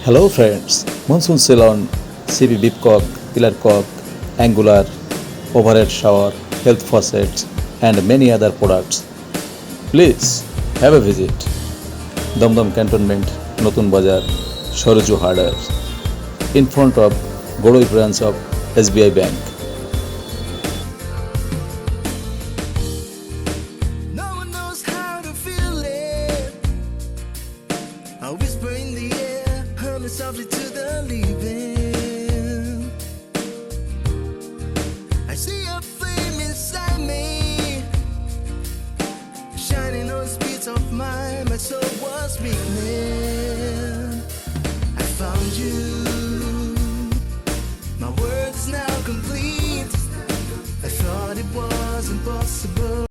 Hello friends, Monsoon Salon, CP Bibcock, Pillar Cock, Angular, Overhead Shower, Health Faucets and many other products. Please have a visit. Damdam Cantonment, Notun Bazar, Saraju Harder, in front of Godoi branch of SBI Bank. No one knows how to feel it. A whisper in the air, humming softly to the living. I see a flame inside me, shining on speeds of mine. My soul was weakening. I found you. My world's now complete. I thought it was impossible.